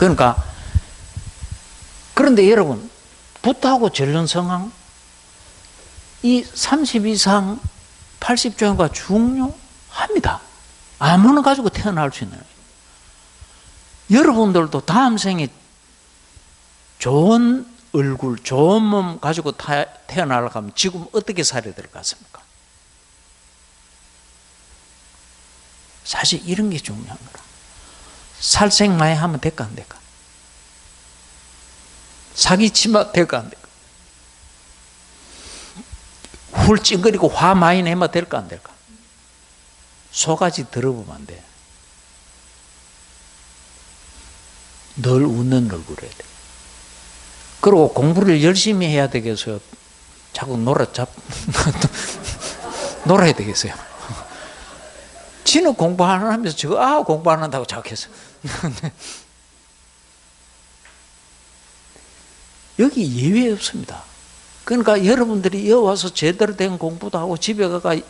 그러니까 그런데 여러분 붓하고 전륜성황 이 30 이상 80조가 중요합니다. 아무나 가지고 태어날 수 있는 거예요. 여러분들도 다음 생에 좋은 얼굴, 좋은 몸 가지고 태어나려고 하면 지금 어떻게 살아야 될 것 같습니까? 사실 이런 게 중요한 거라. 살생 많이 하면 될까 안 될까? 사기치면 될까 안 될까? 훌 찡그리고 화 많이 내면 될까 안 될까? 속까지 들어보면 안 돼. 늘 웃는 얼굴 해야 돼. 그리고 공부를 열심히 해야 되겠어요? 자꾸 놀아야 되겠어요? 지는 공부 안 하면서 저거 공부 안 한다고 자꾸 했어. 여기 예외 없습니다. 그러니까 여러분들이 여기 와서 제대로 된 공부도 하고 집에 가서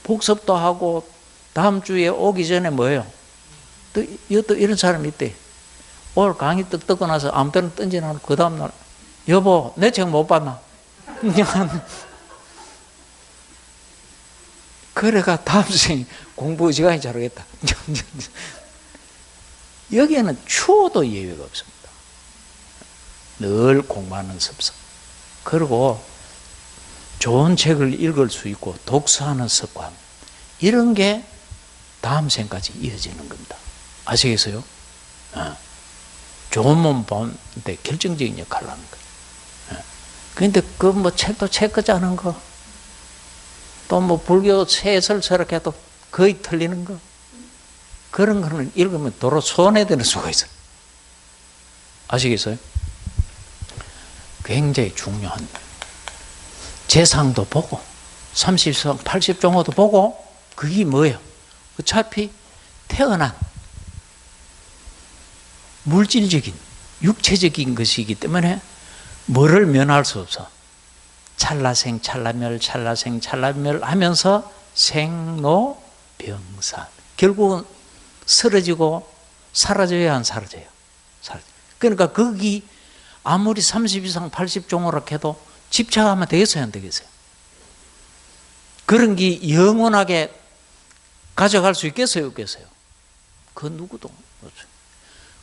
복습도 하고 다음 주에 오기 전에 뭐예요? 또 이런 사람이 있대. 오늘 강의 뜨고 나서 아무 때나 던지나고 그 다음날 여보 내 책 못 봤나? 그래가 다음 생에 공부 시간이 자르겠다. 여기에는 추워도 예외가 없습니다. 늘 공부하는 습성. 그리고 좋은 책을 읽을 수 있고 독서하는 습관. 이런 게 다음 생까지 이어지는 겁니다. 아시겠어요? 좋은 몸 보는데 결정적인 역할을 하는 거예요. 그런데 그 뭐 책도 책 거자는 거, 또 뭐 불교 세설 저렇게 해도 거의 틀리는 거, 그런 거는 읽으면 도로 손해되는 수가 있어요. 아시겠어요? 굉장히 중요한 재상도 보고 30성 80종호도 보고 그게 뭐예요? 어차피 태어난 물질적인 육체적인 것이기 때문에 뭐를 면할 수 없어. 찰나생 찰나멸 찰나생 찰나멸 하면서 생로병사 결국은 쓰러지고 사라져야 안 사라져요. 그러니까 거기 아무리 30 이상 80종호라 해도 집착하면 되겠어요 안 되겠어요? 그런 게 영원하게 가져갈 수 있겠어요 없겠어요? 그 누구도 없어요.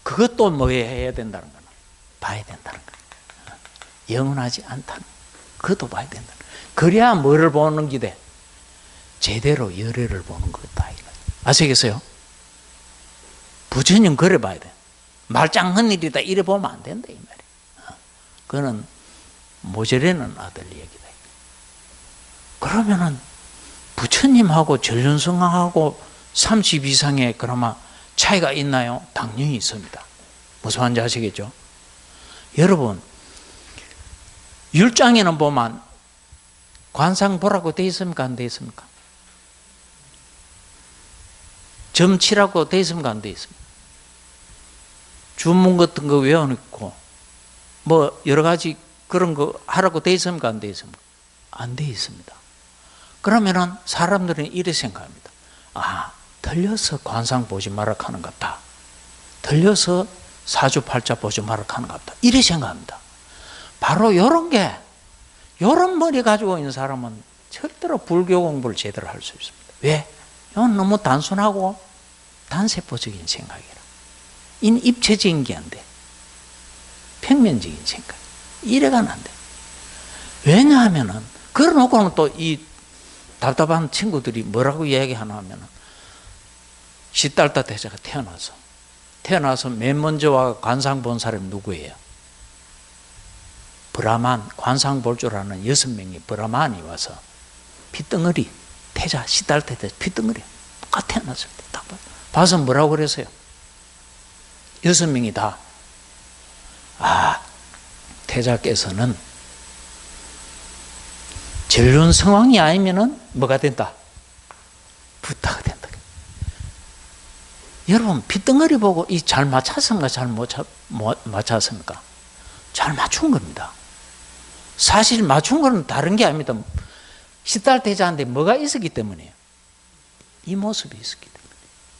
그것도 뭐 해야 된다는 거는 봐야 된다는 거예요. 영원하지 않다는 그것도 봐야 된다는 거예요. 그래야 뭐를 보는 게 돼? 제대로 열애를 보는 거다. 아시겠어요? 부처님 그래 봐야 돼. 말짱한 일이다 이래 보면 안 된다 이 말이에요. 그거는 모자라는 아들 얘기다. 그러면은 부처님하고 전륜성황하고 30 이상의 그나마 차이가 있나요? 당연히 있습니다. 무슨 말인지 아시겠죠? 여러분 율장에는 보면 관상보라고 되어 있습니까? 안 되어 있습니까? 점치라고 되어 있습니까? 안 되어 있습니까? 주문 같은 거 외워놓고 뭐 여러 가지 그런 거 하라고 되어 있습니까? 안 되어 있습니까? 안 되어 있습니다. 그러면은 사람들은 이렇게 생각합니다. 틀려서 관상 보지 마라 하는 것 같다. 틀려서 사주팔자 보지 마라 하는 것 같다. 이렇게 생각합니다. 바로 이런 게, 이런 머리 가지고 있는 사람은 절대로 불교 공부를 제대로 할 수 있습니다. 왜? 이건 너무 단순하고 단세포적인 생각이라. 입체적인 게 안 돼. 평면적인 생각. 이래가는 안 돼. 왜냐하면은, 그래 놓고는 또 이 답답한 친구들이 뭐라고 이야기하나 하면은, 시달다 대자가 태어나서 맨 먼저 와 관상 본 사람이 누구예요? 브라만, 관상 볼 줄 아는 6명이 브라만이 와서 피덩어리, 태자, 시달다 대자 피덩어리 똑같이 태어났습니다. 딱 봐서 뭐라고 그랬어요? 6명이 다 태자께서는 전륜성황이 아니면은 뭐가 된다? 부타가 된다. 여러분 핏덩어리 보고 이 잘 맞췄습니까? 잘 못 맞췄습니까? 잘 맞춘 겁니다. 사실 맞춘 거는 다른 게 아닙니다. 시달대자한테 뭐가 있었기 때문이에요. 이 모습이 있었기 때문에.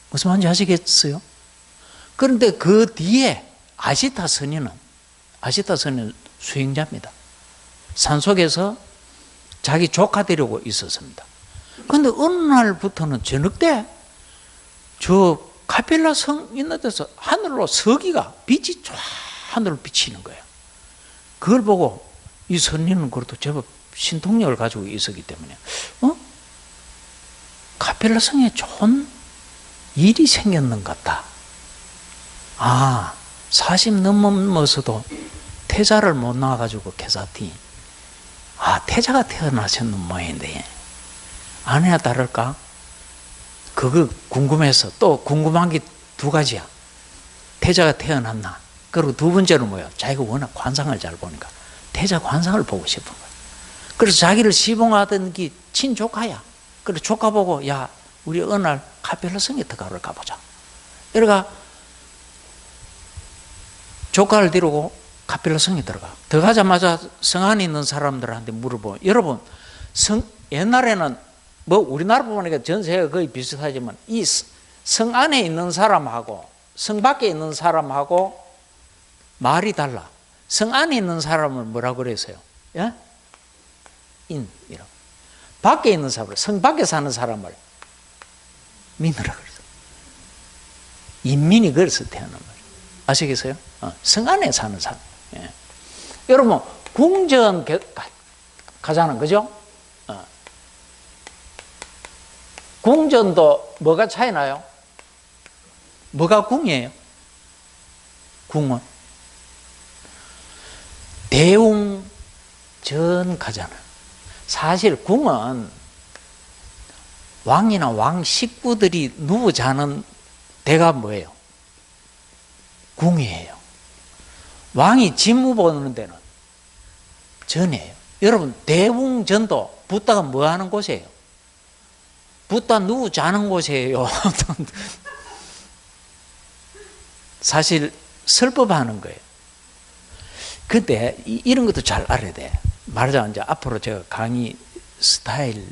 무슨 말인지 아시겠어요? 그런데 그 뒤에 아시타 선인은 수행자입니다. 산속에서 자기 조카 데리고 있었습니다. 그런데 어느 날부터는 저녁 때 저 카펠라 성 있는 데서 하늘로 서기가 빛이 쫙 하늘로 비치는 거예요. 그걸 보고 이 선인은 그래도 제법 신통력을 가지고 있었기 때문에 카펠라 성에 좋은 일이 생겼는 것 같다. 40 넘어서도 태자를 못 낳아가지고 개사티 태자가 태어나셨는 모양인데 아니나 다를까 그거 궁금해서 또 궁금한 게 두 가지야. 태자가 태어났나? 그리고 두 번째로 뭐야? 자기가 워낙 관상을 잘 보니까 태자 관상을 보고 싶은 거야. 그래서 자기를 시봉하던 게 친조카야. 그래서 조카 보고 야 우리 어느 날 카펠라 성에 들어가러 가보자. 이러가 조카를 데리고 카펠라 성에 들어가자마자 성 안에 있는 사람들한테 물어보면 여러분 옛날에는 뭐 우리나라 보니까 전 세계가 거의 비슷하지만 이 성 안에 있는 사람하고 성 밖에 있는 사람하고 말이 달라. 성 안에 있는 사람을 뭐라고 그랬어요? 예? 인이라고. 밖에 있는 사람을 성 밖에 사는 사람을 민이라고 그랬어요. 인민이 그래서 태어난 거예요. 아시겠어요? 성 안에 사는 사람. 예. 여러분 궁전 가잖아, 그죠? 궁전도 뭐가 차이 나요? 뭐가 궁이에요? 궁은 대웅전 가잖아. 사실 궁은 왕이나 왕 식구들이 누워 자는 데가 뭐예요? 궁이에요. 왕이 직무 보는 데는 전이에요. 여러분 대웅전도 붓다가 뭐 하는 곳이에요? 붓다 누워 자는 곳이에요. 사실 설법하는 거예요. 근데 이런 것도 잘 알아야 돼. 말하자면 이제 앞으로 제가 강의 스타일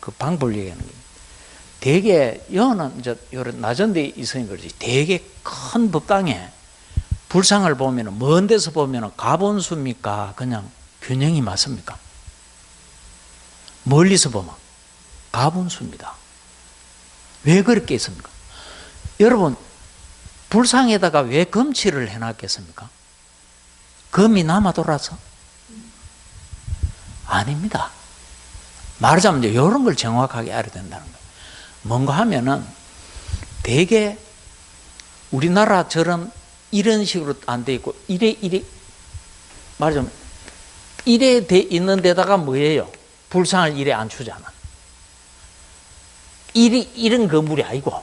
그 방법을 얘기하는 거예요. 되게 여는 이제 이런 낮은 데 있으니 그렇지. 되게 큰 법당에 불상을 보면은 먼 데서 보면은 가본수입니까? 그냥 균형이 맞습니까? 멀리서 보면 가본수입니다. 왜 그렇게 했습니까? 여러분 불상에다가 왜 금칠을 해놨겠습니까? 금이 남아 돌아서? 아닙니다. 말하자면 이제 이런 걸 정확하게 알아야 된다는 거예요. 뭔가 하면은 되게 우리나라처럼 이런 식으로 안 돼 있고 이래 말하자면 이래 돼 있는 데다가 뭐예요? 불상을 이래 안 주잖아. 이런 건물이 아니고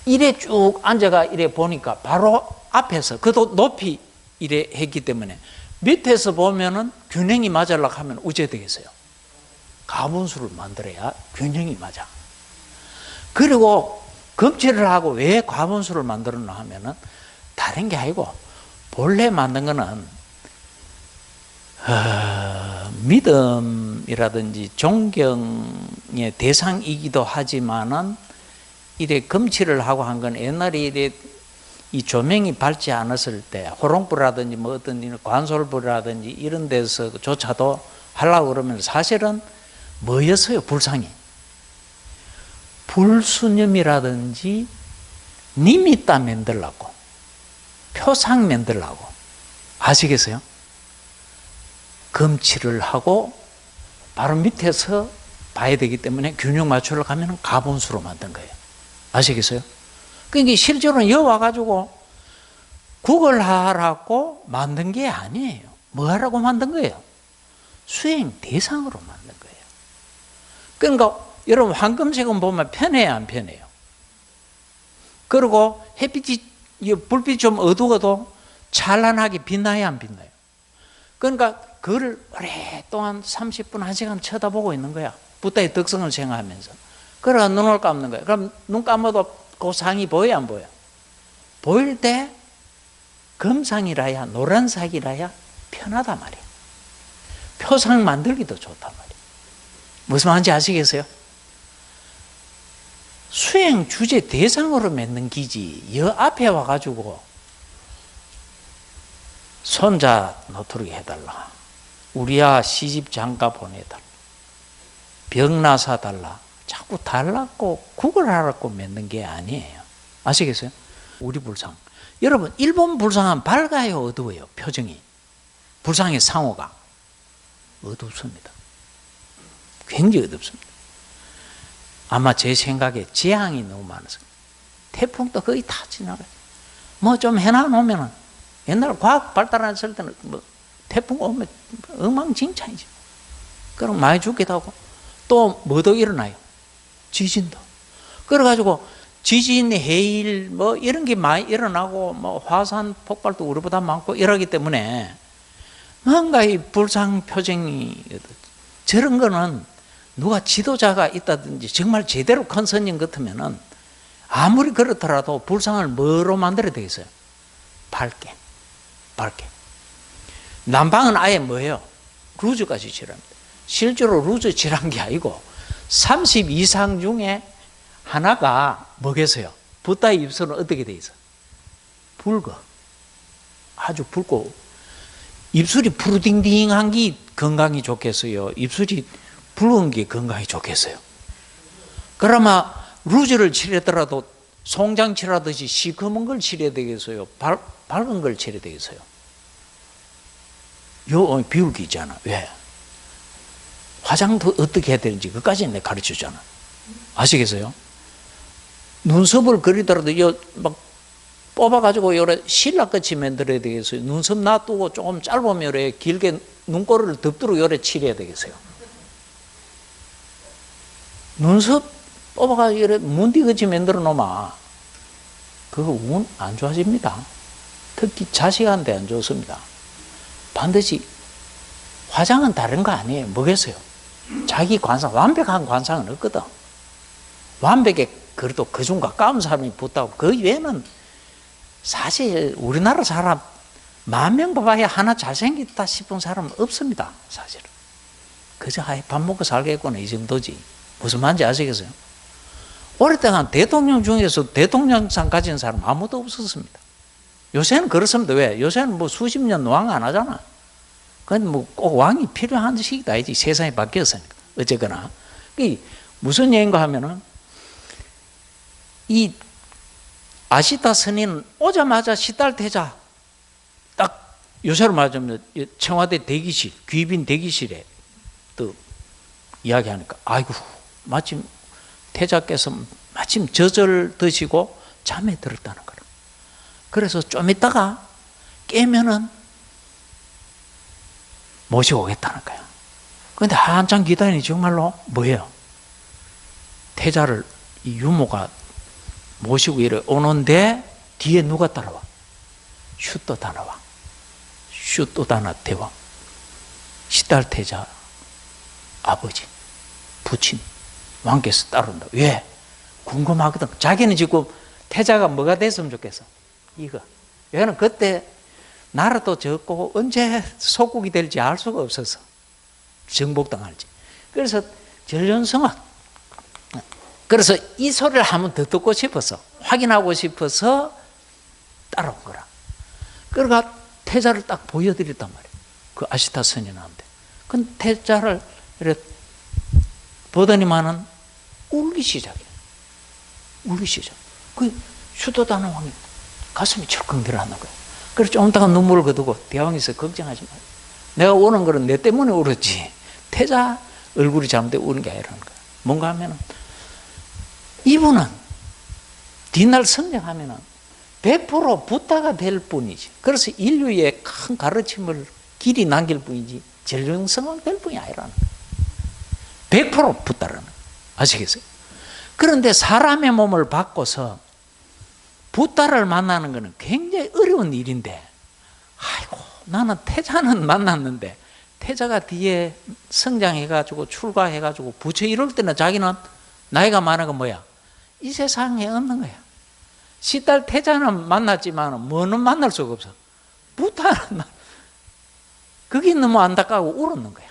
이래 쭉 앉아가 이래 보니까 바로 앞에서 그도 높이 이래 했기 때문에 밑에서 보면은 균형이 맞으려고 하면 어째 되겠어요? 가분수를 만들어야 균형이 맞아. 그리고 금칠을 하고 왜 가분수를 만들었나 하면은 다른 게 아니고 본래 만든 거는 믿음이라든지 존경의 대상이기도 하지만은 이래 금칠을 하고 한 건 옛날에 이래 이 조명이 밝지 않았을 때 호롱불이라든지 뭐 어떤 관솔불이라든지 이런 데서조차도 하려고 그러면 사실은 뭐였어요? 불상이 불수념이라든지 니미따 만들라고 표상 만들라고 아시겠어요? 금칠을 하고 바로 밑에서 봐야 되기 때문에 균형 맞추려고 하면 가분수로 만든 거예요. 아시겠어요? 그러니까 실제로는 여기 와가지고 구걸하라고 만든 게 아니에요. 뭐 하라고 만든 거예요? 수행 대상으로 만든 거예요. 그러니까 여러분 황금색은 보면 편해요, 안 편해요? 그리고 햇빛이 불빛이 좀 어두워도 찬란하게 빛나요, 안 빛나요? 그러니까 그를 오랫동안 30분, 1시간 쳐다보고 있는 거야. 부다의 덕성을 생각하면서. 그러다 눈을 감는 거야. 그럼 눈 감아도 그 상이 보여, 안 보여? 보일 때 금상이라야 노란색이라야 편하단 말이야. 표상 만들기도 좋단 말이야. 무슨 말인지 아시겠어요? 수행 주제 대상으로 맺는 기지 여 앞에 와가지고 손자 노트북 해달라. 우리야 시집 장가 보내달라. 병나 사달라. 자꾸 달라고 구걸하라고 맺는 게 아니에요. 아시겠어요? 우리 불상. 여러분, 일본 불상은 밝아요, 어두워요? 표정이. 불상의 상호가 어둡습니다. 굉장히 어둡습니다. 아마 제 생각에 재앙이 너무 많아서. 태풍도 거의 다 지나가요. 뭐 좀 해놔놓으면, 옛날 과학 발달했을 때는 뭐 태풍 오면 엉망진창이지. 그럼 많이 죽기도 하고, 또 뭐도 일어나요? 지진도. 그래가지고 지진, 해일 뭐 이런 게 많이 일어나고, 뭐 화산 폭발도 우리보다 많고 이러기 때문에 뭔가 이 불상 표정이, 저런 거는 누가 지도자가 있다든지 정말 제대로 큰 선인 같으면은 아무리 그렇더라도 불상을 뭐로 만들어야 되겠어요? 밝게. 난방은 아예 뭐예요? 루즈까지 칠합니다. 실제로 루즈 칠한 게 아니고 30 이상 중에 하나가 뭐겠어요? 붓다의 입술은 어떻게 돼 있어? 붉어. 아주 붉고, 입술이 푸르딩딩한 게 건강이 좋겠어요? 입술이 붉은 게 건강이 좋겠어요? 그러면 루즈를 칠했더라도 송장 칠하듯이 시커먼 걸 칠해야 되겠어요? 밝은 걸 칠해야 되겠어요? 요 비울기 있잖아. 왜? 화장도 어떻게 해야 되는지 그까지 내가 가르쳐 주잖아. 아시겠어요? 눈썹을 그리더라도 막 뽑아가지고 요래 신라같이 만들어야 되겠어요? 눈썹 놔두고 조금 짧으면 요래 길게 눈꼬리를 덮도록 요래 칠해야 되겠어요? 눈썹 뽑아가지고 요래 문디같이 만들어 놓으면 그거 운 안 좋아집니다. 특히 자식한테 안 좋습니다. 반드시 화장은 다른 거 아니에요. 뭐겠어요? 자기 관상, 완벽한 관상은 없거든. 완벽에 그래도 그중 가까운 사람이 붙다고, 그 외에는 사실 우리나라 사람 10,000명 봐봐야 하나 잘생겼다 싶은 사람은 없습니다. 사실은. 그저 밥 먹고 살겠구나 이 정도지. 무슨 말인지 아시겠어요? 오랫동안 대통령 중에서 대통령상 가진 사람 아무도 없었습니다. 요새는 그렇습니다. 왜? 요새는 뭐 수십 년 왕 안 하잖아. 근데 뭐 꼭 왕이 필요한 시기도 아니지. 세상이 바뀌었으니까. 어쨌거나. 무슨 얘기인가 하면은, 이 아시타 스님은 오자마자 시달태자, 딱 요새로 말하자면 청와대 대기실, 귀빈 대기실에 또 이야기하니까, 아이고, 마침 태자께서 마침 젖을 드시고 잠에 들었다는 거라. 그래서 좀 있다가 깨면은 모시고 오겠다는 거야. 그런데 한참 기다리니 정말로 뭐예요? 태자를 이 유모가 모시고 이래 오는데 뒤에 누가 따라와? 슈또 따라와. 슈또 다나 대왕. 시달태자 아버지, 부친, 왕께서 따른다. 왜? 궁금하거든. 자기는 지금 태자가 뭐가 됐으면 좋겠어? 이거. 얘는 그때 나라도 적고 언제 속국이 될지 알 수가 없어서 정복당할지. 그래서 전륜성악. 그래서 이 소리를 한번 더 듣고 싶어서, 확인하고 싶어서 따라온 거라. 그러니까 태자를 딱 보여드렸단 말이에요. 그 아시타 스님한테. 근데 태자를 이렇게 보더니만은 울기 시작해. 울기 시작. 그 슈도다나 왕이 가슴이 철컹 들어하는 거예요. 그래서 좀 있다가 눈물을 거두고 대왕에서 걱정하지 마요. 내가 우는 거는 내 때문에 울었지. 태자 얼굴이 잘못돼 우는 게 아니라는 거야. 뭔가 하면은 이분은 뒷날 성장하면은 100% 부타가 될 뿐이지. 그래서 인류의 큰 가르침을 길이 남길 뿐이지 전륜성왕 될 뿐이 아니라는 거야. 100% 부타라는 거야. 아시겠어요? 그런데 사람의 몸을 바꿔서 부타를 만나는 것은 굉장히 어려운 일인데, 아이고, 나는 태자는 만났는데, 태자가 뒤에 성장해가지고 출가해가지고 부처 이럴 때는 자기는 나이가 많은 건 뭐야? 이 세상에 없는 거야. 시달 태자는 만났지만 뭐는 만날 수가 없어. 부타는 그게 너무 안타까워 울었는 거야.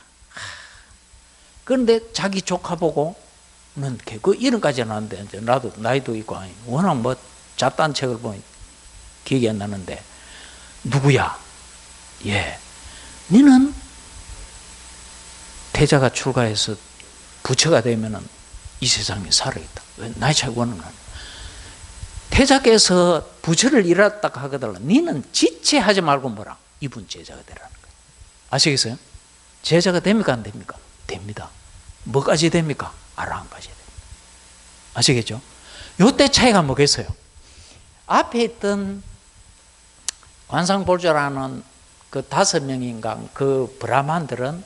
그런데 자기 조카 보고는 그 이름까지는 안 돼. 나도 나이도 있고 워낙 뭐 잡단 책을 보니 기억이 안 나는데, 누구야? 예. 너는 태자가 출가해서 부처가 되면은 이 세상에 살아있다. 나이 차이 원은 태자께서 부처를 잃었다 하거든 너는 지체하지 말고 뭐라? 이분 제자가 되라는 거예요. 아시겠어요? 제자가 됩니까? 안 됩니까? 됩니다. 뭐까지 됩니까? 아라한까지 됩니다. 아시겠죠? 요때 차이가 뭐겠어요? 앞에 있던 관상볼조라는 그 5명인가 그 브라만들은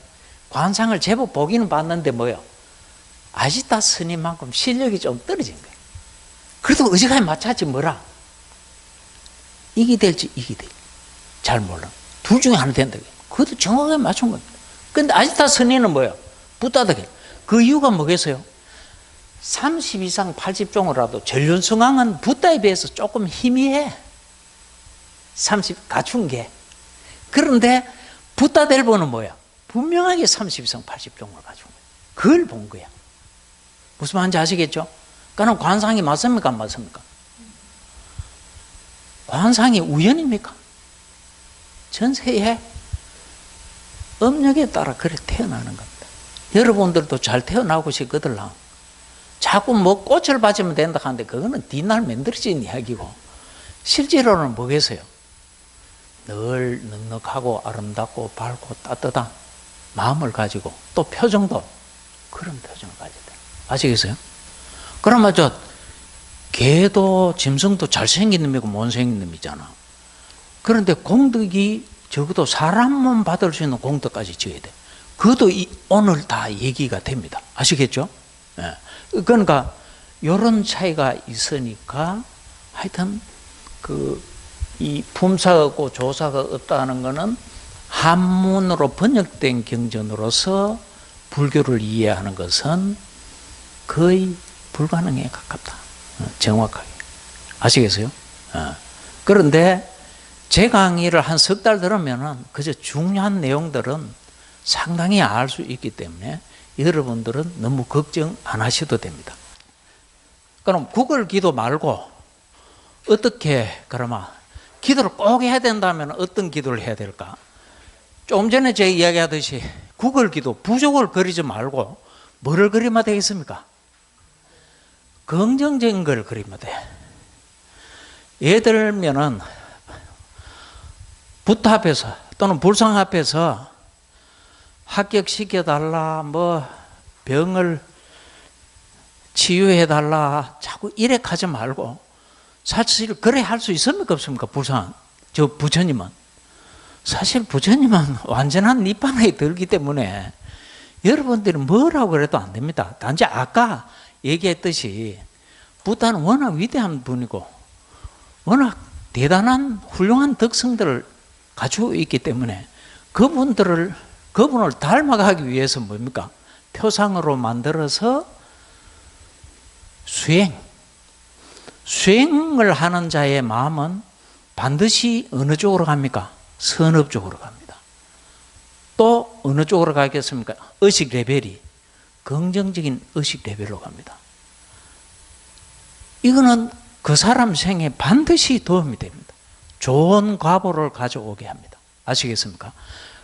관상을 제법 보기는 봤는데 뭐요? 아지타 스님만큼 실력이 좀 떨어진 거예요. 그래도 의지감이 맞췄지 뭐라? 이게 될지 이게 될지 잘 몰라. 둘 중에 하나 된다. 그것도 정확하게 맞춘 겁니다. 근데 아지타 스님은 뭐예요? 붓다덕이. 그 이유가 뭐겠어요? 30 이상 80종으로라도 전륜성왕은 붓다에 비해서 조금 희미해. 30 갖춘 게. 그런데 붓다 델보는 뭐야? 분명하게 30 이상 80종을 갖춘 거야. 그걸 본 거야. 무슨 말인지 아시겠죠? 그러니까 관상이 맞습니까? 안 맞습니까? 관상이 우연입니까? 전세에 업력에 따라 그래 태어나는 겁니다. 여러분들도 잘 태어나고 싶거들라. 자꾸 뭐 꽃을 받으면 된다 하는데 그거는 뒷날 만들어진 이야기고 실제로는 뭐겠어요? 늘 넉넉하고 아름답고 밝고 따뜻한 마음을 가지고 또 표정도 그런 표정을 가져야 돼요. 아시겠어요? 그러면 개도 짐승도 잘생긴 놈이고 못생긴 놈이잖아. 그런데 공덕이 적어도 사람 몸 받을 수 있는 공덕까지 지어야 돼. 그것도 오늘 다 얘기가 됩니다. 아시겠죠? 예. 그러니까 이런 차이가 있으니까 하여튼 이 품사하고 조사가 없다는 것은 한문으로 번역된 경전으로서 불교를 이해하는 것은 거의 불가능에 가깝다. 정확하게. 아시겠어요? 그런데 제 강의를 한 3달 들으면은 그저 중요한 내용들은 상당히 알 수 있기 때문에 여러분들은 너무 걱정 안 하셔도 됩니다. 그럼 구걸 기도 말고 어떻게 그러면 기도를 꼭 해야 된다면 어떤 기도를 해야 될까? 좀 전에 제가 이야기하듯이 구걸 기도 부족을 그리지 말고 뭐를 그리면 되겠습니까? 긍정적인 걸 그리면 돼. 예를 들면은 부타 앞에서 또는 불상 앞에서 합격시켜달라, 뭐 병을 치유해달라, 자꾸 이래 하지 말고 사실 그래 할 수 있습니까? 없습니까? 불상, 부처님은. 사실 부처님은 완전한 니槃에 들기 때문에 여러분들이 뭐라고 그래도 안 됩니다. 단지 아까 얘기했듯이 부타는 워낙 위대한 분이고 워낙 대단한 훌륭한 덕성들을 가지고 있기 때문에 그분을 닮아가기 위해서 뭡니까? 표상으로 만들어서 수행을 하는 자의 마음은 반드시 어느 쪽으로 갑니까? 선업 쪽으로 갑니다. 또 어느 쪽으로 가겠습니까? 의식 레벨이 긍정적인 의식 레벨로 갑니다. 이거는 그 사람 생에 반드시 도움이 됩니다. 좋은 과보를 가져오게 합니다. 아시겠습니까?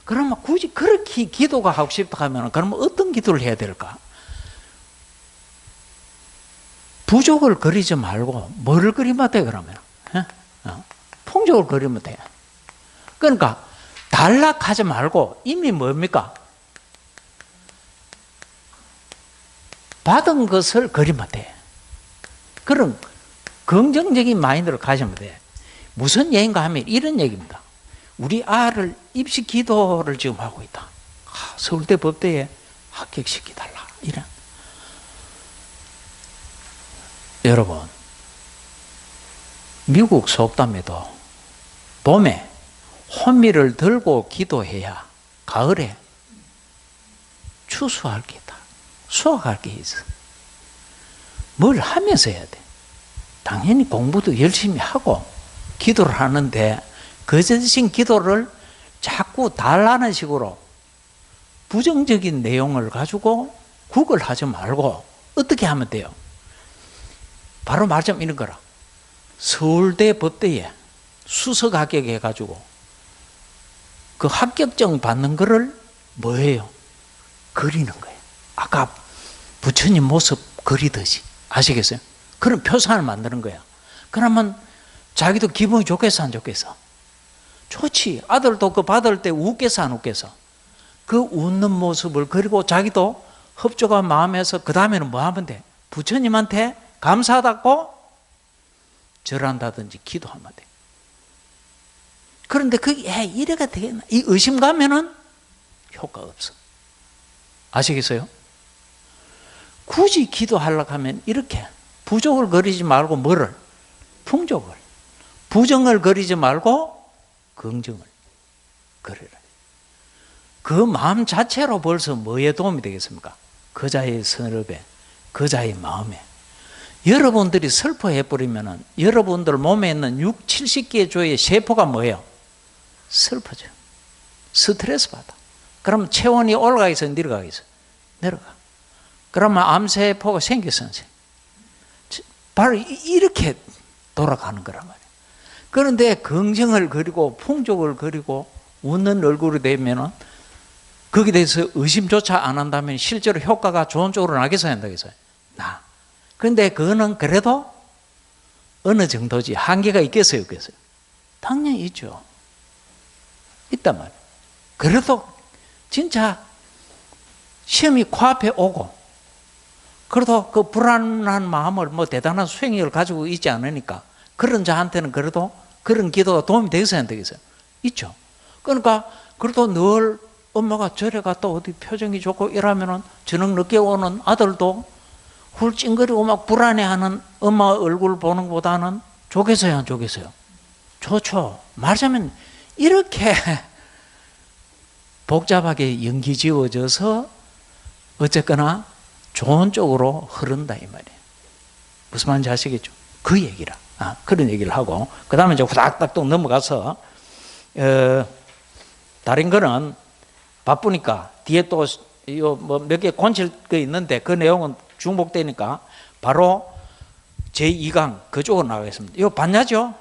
그러면 굳이 그렇게 기도가 하고 싶다 하면 그러면 어떤 기도를 해야 될까? 부족을 그리지 말고 뭐를 그리면 돼 그러면? 풍족을 그리면 돼. 그러니까 단락하지 말고 이미 뭡니까? 받은 것을 그리면 돼. 그런 긍정적인 마인드를 가지면 돼. 무슨 얘기인가 하면 이런 얘기입니다. 우리 아를 입시 기도를 지금 하고 있다. 서울대 법대에 합격시켜달라. 이런. 여러분, 미국 속담에도 봄에 호미를 들고 기도해야 가을에 추수할 게 있다. 수확할 게 있어. 뭘 하면서 해야 돼? 당연히 공부도 열심히 하고 기도를 하는데 거짓인 기도를 자꾸 달라는 식으로 부정적인 내용을 가지고 구걸하지 말고 어떻게 하면 돼요? 바로 말하자면 이런 거라. 서울대 법대에 수석 합격해가지고 그 합격증 받는 거를 뭐예요? 그리는 거예요. 아까 부처님 모습 그리듯이. 아시겠어요? 그런 표상을 만드는 거야. 그러면 자기도 기분이 좋겠어, 안 좋겠어? 좋지. 아들도 그 받을 때 웃겠어, 안 웃겠어? 그 웃는 모습을 그리고 자기도 흡족한 마음에서 그 다음에는 뭐 하면 돼? 부처님한테 감사하다고 절한다든지 기도하면 돼. 그런데 그게 이래가 되겠나? 이 의심 가면은 효과가 없어. 아시겠어요? 굳이 기도하려고 하면 이렇게 부족을 거리지 말고 뭐를? 풍족을. 부정을 거리지 말고 긍정을 거리라. 그 마음 자체로 벌써 뭐에 도움이 되겠습니까? 그 자의 선업에, 그 자의 마음에. 여러분들이 슬퍼해버리면 여러분들 몸에 있는 6, 70개의 조의 세포가 뭐예요? 슬퍼져. 스트레스 받아. 그럼 체온이 올라가 있어, 내려가 있어? 내려가. 그러면 암세포가 생겼어. 바로 이렇게 돌아가는 거란 말이에요. 그런데 긍정을 그리고 풍족을 그리고 웃는 얼굴이 되면은 거기에 대해서 의심조차 안 한다면 실제로 효과가 좋은 쪽으로 나겠어요, 안 나겠어요? 나. 그런데 그거는 그래도 어느 정도지 한계가 있겠어요, 없겠어요? 당연히 있죠. 있단 말이에요. 그래도 진짜 시험이 코앞에 오고 그래도 그 불안한 마음을 뭐 대단한 수행력을 가지고 있지 않으니까 그런 자한테는 그래도 그런 기도가 도움이 되겠어요, 안 되겠어요? 있죠. 그러니까 그래도 늘 엄마가 절에 갔다 어디 표정이 좋고 이러면은 저녁 늦게 오는 아들도 훌찡거리고 막 불안해하는 엄마 얼굴 보는 것보다는 좋겠어요, 안 좋겠어요? 좋죠. 말하자면 이렇게 복잡하게 연기 지어져서 어쨌거나 좋은 쪽으로 흐른다 이 말이에요. 무슨 말인지 아시겠죠? 그 얘기라. 그런 얘기를 하고 그 다음에 이제 후닥닥 또 넘어가서 다른 거는 바쁘니까 뒤에 또 뭐 몇 개 건칠 거 있는데 그 내용은 중복되니까 바로 제2강 그쪽으로 나가겠습니다. 이거 반야죠?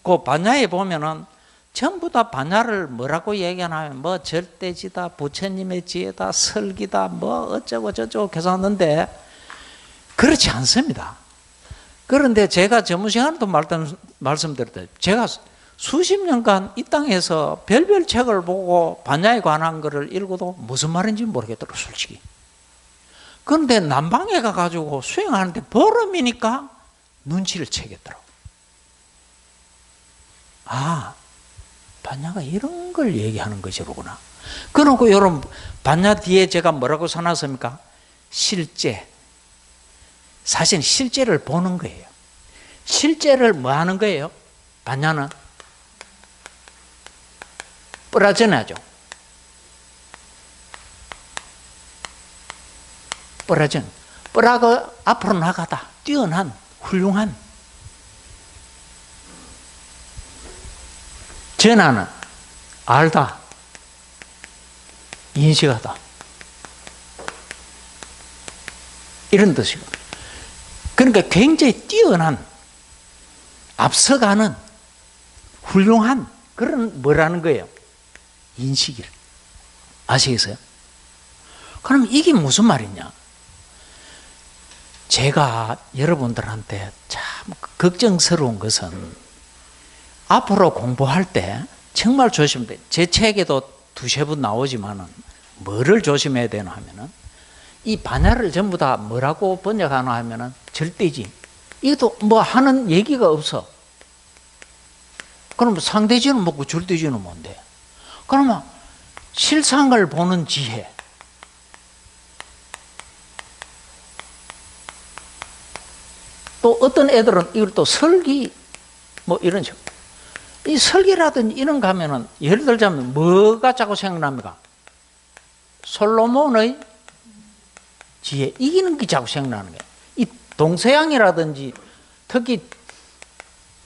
그 반야에 보면은 전부 다 반야를 뭐라고 얘기하냐면 뭐 절대지다, 부처님의 지혜다, 설기다, 뭐 어쩌고 저쩌고 계산하는데 그렇지 않습니다. 그런데 제가 전문 시간에도 말씀드렸듯이 제가 수십 년간 이 땅에서 별별 책을 보고 반야에 관한 것을 읽어도 무슨 말인지 모르겠더라고요, 솔직히. 그런데 남방에 가가지고 수행하는데 보름이니까 눈치를 채겠더라고요. 반야가 이런 걸 얘기하는 것이로구나. 그러고 여러분 반야 뒤에 제가 뭐라고 써놨습니까? 실제. 사실 실제를 보는 거예요. 실제를 뭐 하는 거예요? 반야는 뿌라져나죠. 뿌라가 앞으로 나가다. 뛰어난, 훌륭한. 전하는 알다, 인식하다. 이런 뜻이고. 그러니까 굉장히 뛰어난, 앞서가는, 훌륭한 그런 뭐라는 거예요? 인식이를. 아시겠어요? 그럼 이게 무슨 말이냐? 제가 여러분들한테 참 걱정스러운 것은 앞으로 공부할 때 정말 조심해야 돼요. 제 책에도 두세 번 나오지만은 뭐를 조심해야 되나 하면은 이 반야를 전부 다 뭐라고 번역하나 하면은 절대지. 이것도 뭐 하는 얘기가 없어. 그럼 상대지는 뭐고 절대지는 뭔데? 그러면 실상을 보는 지혜. 또 어떤 애들은 이걸 또 설기 뭐 이런 식으로. 이 설기라든지 이런 거 하면은 예를 들자면 뭐가 자꾸 생각납니까? 솔로몬의 지혜. 이기는 게 자꾸 생각나는 거예요. 이 동서양이라든지 특히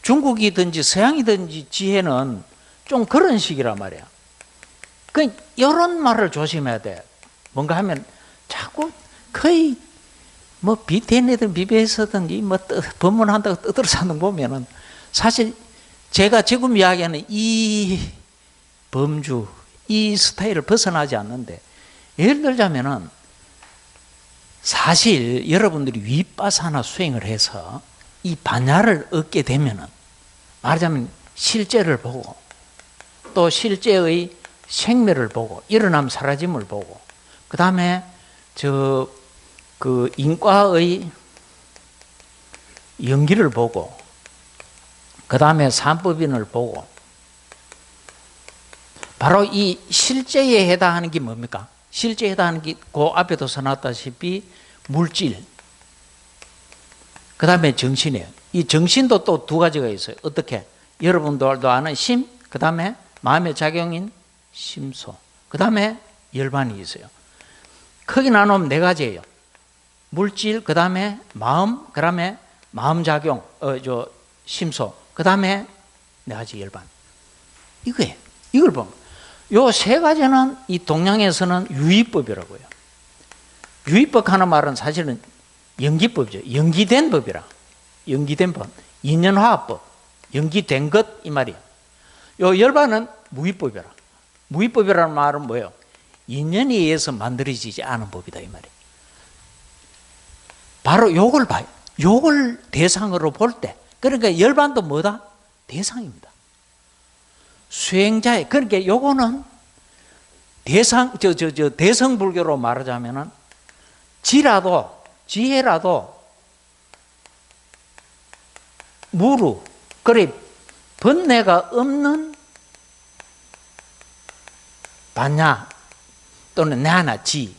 중국이든지 서양이든지 지혜는 좀 그런 식이란 말이야. 그 이런 말을 조심해야 돼. 뭔가 하면 자꾸 거의 뭐 비태네든 비배에서든 뭐 법문한다고 떠들어사는 보면은 사실 제가 지금 이야기하는 이 범주, 이 스타일을 벗어나지 않는데, 예를 들자면은 사실 여러분들이 윗바사나 수행을 해서 이 반야를 얻게 되면은, 말하자면 실제를 보고 또 실제의 생멸을 보고 일어남 사라짐을 보고, 그 다음에 그 인과의 연기를 보고, 그 다음에 삼법인을 보고, 바로 이 실제에 해당하는 게 뭡니까? 실제에 해당하는 게 그 앞에도 써놨다시피 물질, 그 다음에 정신이에요. 이 정신도 또 두 가지가 있어요. 어떻게? 여러분들도 아는 심, 그 다음에 마음의 작용인 심소, 그 다음에 열반이 있어요. 크게 나누면 네 가지예요. 물질, 그 다음에 마음, 그 다음에 마음작용, 심소, 그 다음에 네 가지 열반. 이거예요. 이걸 보면 요 세 가지는 이 동양에서는 유의법이라고 해요. 유의법 하는 말은 사실은 연기법이죠. 연기된 법이라. 연기된 법. 인연화합법. 연기된 것 이 말이에요. 요 열반은 무의법이라. 무의법이라는 말은 뭐예요? 인연에 의해서 만들어지지 않은 법이다 이 말이에요. 바로 요걸 봐요. 요걸 대상으로 볼 때, 그러니까 열반도 뭐다? 대상입니다. 수행자의, 그러니까 요거는 대성불교로 말하자면은 지혜라도 무루, 그래 번뇌가 없는 반야 또는 나나 지,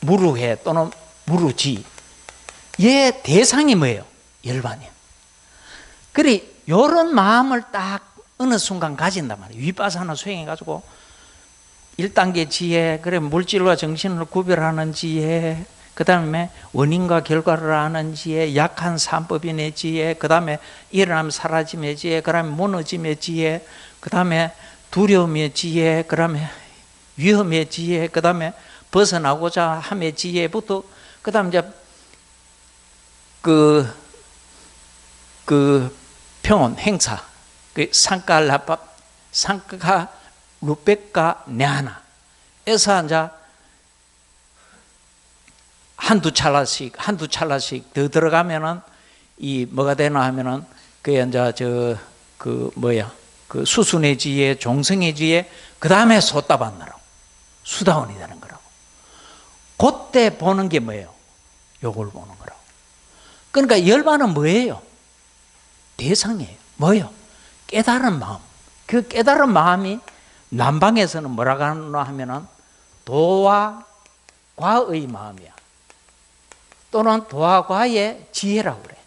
무루해 또는 무루지, 얘 대상이 뭐예요? 열반이에요. 그래 이런 마음을 딱 어느 순간 가진단 말이에요. 윗바사나 수행해가지고 1단계 지혜, 그래 물질과 정신을 구별하는 지혜, 그 다음에 원인과 결과를 아는 지혜, 약한 삼법인의 지혜, 그 다음에 일어남 사라짐의 지혜, 그 다음에 무너짐의 지혜, 그 다음에 두려움의 지혜, 그 다음에 위험의 지혜, 그 다음에 벗어나고자 함의 지혜부터, 그 다음에 이제 그 평온, 행사, 그 상가, 루백가, 냐나 에서 이제 한두 찰나씩 더 들어가면은 이 뭐가 되나 하면은 그게 이제 그 수순의 지혜, 종성의 지혜, 그 다음에 소따받느라고 수다원이 되는 거라고. 그때 보는 게 뭐예요? 요걸 보는 거라고. 그러니까 열반은 뭐예요? 대상이에요. 뭐예요? 깨달은 마음. 그 깨달은 마음이 남방에서는 뭐라고 하나 하면은 도와 과의 마음이야. 또는 도와 과의 지혜라고 그래.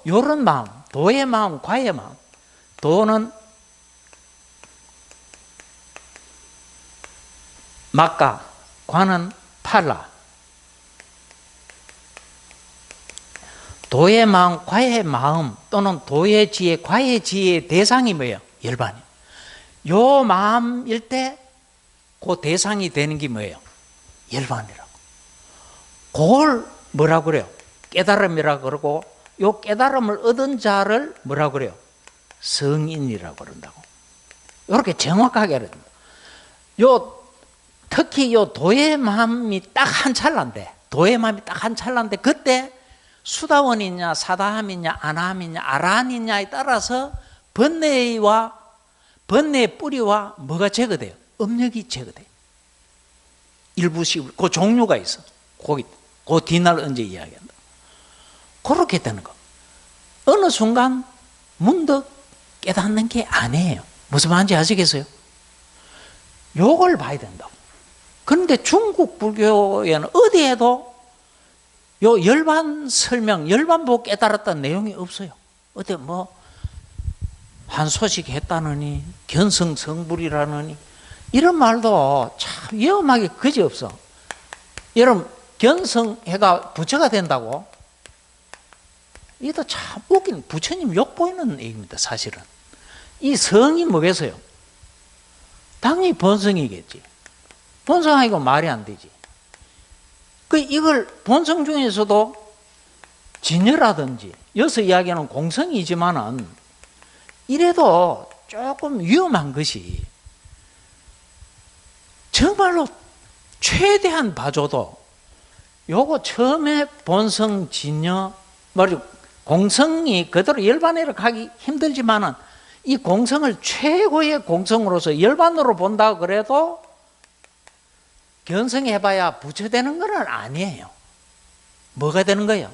요런 마음, 도의 마음, 과의 마음. 도는 막가, 과는 팔라. 도의 마음, 과의 마음 또는 도의 지혜, 과의 지혜의 대상이 뭐예요? 열반이에요. 요 마음일 때 그 대상이 되는 게 뭐예요? 열반이라고. 그걸 뭐라고 그래요? 깨달음이라고 그러고, 요 깨달음을 얻은 자를 뭐라고 그래요? 성인이라고 그런다고. 이렇게 정확하게 그래요. 특히 요 도의 마음이 딱 한 찰나인데, 도의 마음이 딱 한 찰나인데, 그때 수다원이냐, 사다함이냐, 아나함이냐, 아라한이냐에 따라서 번뇌의 뿌리와 뭐가 제거돼요? 업력이 제거돼요. 일부씩, 그 종류가 있어. 그 뒤날 언제 이야기한다. 그렇게 되는 거. 어느 순간 문득 깨닫는 게 아니에요. 무슨 말인지 아시겠어요? 요걸 봐야 된다고. 그런데 중국 불교에는 어디에도 요 열반 설명, 열반 보고 깨달았다는 내용이 없어요. 어때 한 소식 했다느니, 견성성불이라느니, 이런 말도 참 위험하게 그지없어. 여러분, 견성해가 부처가 된다고? 이것도 참 웃긴, 부처님 욕 보이는 얘기입니다, 사실은. 이 성이 뭐겠어요? 당연히 본성이겠지. 본성하고 말이 안 되지. 이걸 본성 중에서도 진여라든지, 여기서 이야기하는 공성이지만은, 이래도 조금 위험한 것이 정말로 최대한 봐줘도 요거 처음에 본성, 진여, 말이죠. 공성이 그대로 열반으로 가기 힘들지만은 이 공성을 최고의 공성으로서 열반으로 본다고 그래도 견성해봐야 부처되는 건 아니에요. 뭐가 되는 거예요?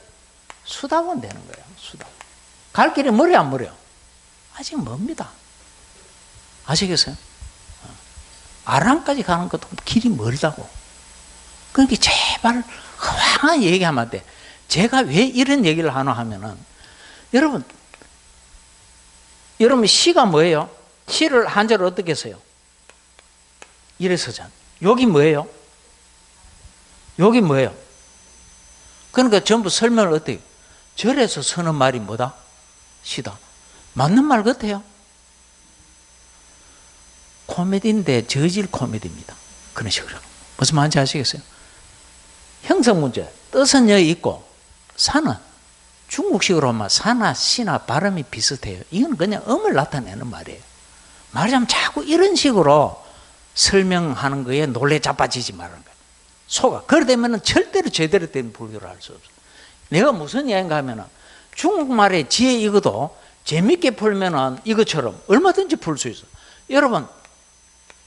수다원 되는 거예요. 수다원. 갈 길이 멀어요, 안 멀어요? 아직 멉니다. 아시겠어요? 아랑까지 가는 것도 길이 멀다고. 그러니까 제발 허황한 얘기하면 안 돼. 제가 왜 이런 얘기를 하나 하면은 여러분 시가 뭐예요? 시를 한자로 어떻게 써요? 이래서 전. 여기 뭐예요? 여기 뭐예요? 그러니까 전부 설명을 어떻게 해요? 절에서 쓰는 말이 뭐다? 시다. 맞는 말 같아요. 코미디인데 저질 코미디입니다. 그런 식으로. 무슨 말인지 아시겠어요? 형성 문제. 뜻은 여기 있고 사는 중국식으로 하면 사나 시나 발음이 비슷해요. 이건 그냥 음을 나타내는 말이에요. 말하자면 자꾸 이런 식으로 설명하는 거에 놀래 자빠지지 말라는 거예요. 속아. 그러되면 절대로 제대로 된 불교를 할 수 없어요. 내가 무슨 이야기인가 하면은 중국말의 지혜 이거도 재밌게 풀면은 이것처럼 얼마든지 풀 수 있어. 여러분,